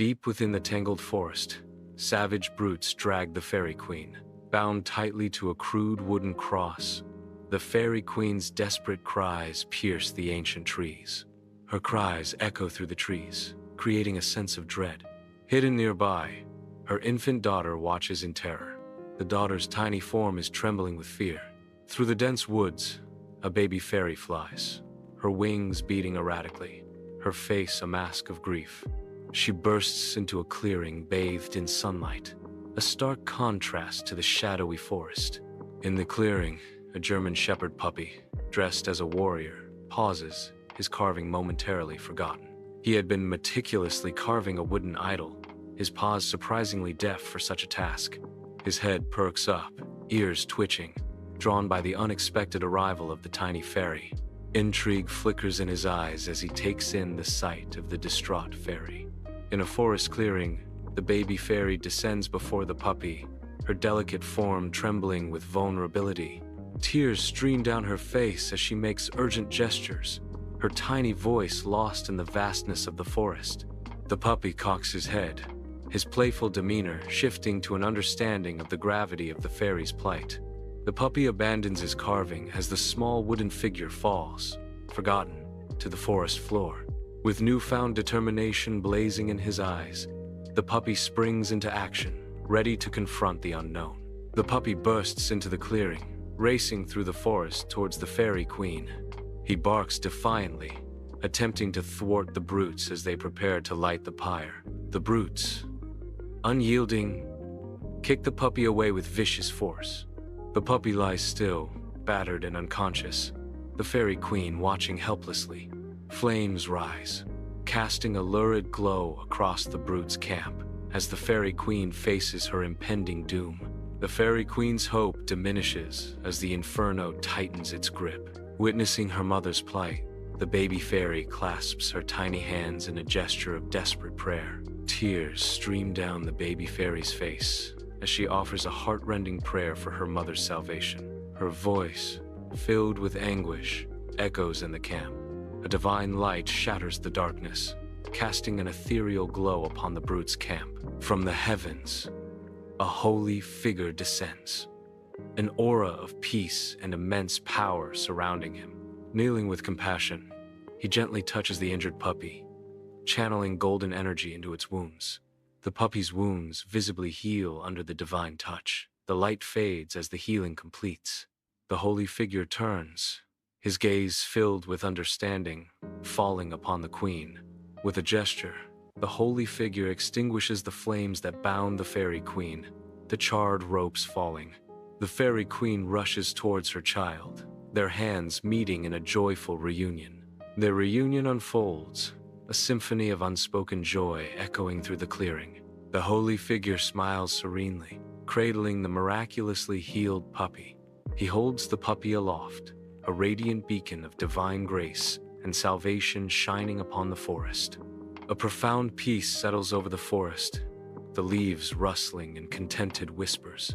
Deep within the tangled forest, savage brutes drag the Fairy Queen, bound tightly to a crude wooden cross. The Fairy Queen's desperate cries pierce the ancient trees. Her cries echo through the trees, creating a sense of dread. Hidden nearby, her infant daughter watches in terror. The daughter's tiny form is trembling with fear. Through the dense woods, a baby fairy flies, her wings beating erratically, her face a mask of grief. She bursts into a clearing bathed in sunlight, a stark contrast to the shadowy forest. In the clearing, a German shepherd puppy, dressed as a warrior, pauses, his carving momentarily forgotten. He had been meticulously carving a wooden idol, his paws surprisingly deft for such a task. His head perks up, ears twitching, drawn by the unexpected arrival of the tiny fairy. Intrigue flickers in his eyes as he takes in the sight of the distraught fairy. In a forest clearing, the baby fairy descends before the puppy, her delicate form trembling with vulnerability. Tears stream down her face as she makes urgent gestures, her tiny voice lost in the vastness of the forest. The puppy cocks his head, his playful demeanor shifting to an understanding of the gravity of the fairy's plight. The puppy abandons his carving as the small wooden figure falls, forgotten, to the forest floor. With newfound determination blazing in his eyes, the puppy springs into action, ready to confront the unknown. The puppy bursts into the clearing, racing through the forest towards the Fairy Queen. He barks defiantly, attempting to thwart the brutes as they prepare to light the pyre. The brutes, unyielding, kick the puppy away with vicious force. The puppy lies still, battered and unconscious, the Fairy Queen watching helplessly. Flames rise, casting a lurid glow across the brute's camp as the Fairy Queen faces her impending doom. The Fairy Queen's hope diminishes as the inferno tightens its grip. Witnessing her mother's plight, the baby fairy clasps her tiny hands in a gesture of desperate prayer. Tears stream down the baby fairy's face as she offers a heart-rending prayer for her mother's salvation. Her voice, filled with anguish, echoes in the camp. A divine light shatters the darkness, casting an ethereal glow upon the brute's camp. From the heavens, a holy figure descends, an aura of peace and immense power surrounding him. Kneeling with compassion, he gently touches the injured puppy, channeling golden energy into its wounds. The puppy's wounds visibly heal under the divine touch. The light fades as the healing completes. The holy figure turns, his gaze filled with understanding, falling upon the queen. With a gesture, the holy figure extinguishes the flames that bound the Fairy Queen, the charred ropes falling. The Fairy Queen rushes towards her child, their hands meeting in a joyful reunion. Their reunion unfolds, a symphony of unspoken joy echoing through the clearing. The holy figure smiles serenely, cradling the miraculously healed puppy. He holds the puppy aloft, a radiant beacon of divine grace and salvation shining upon the forest. A profound peace settles over the forest, the leaves rustling in contented whispers.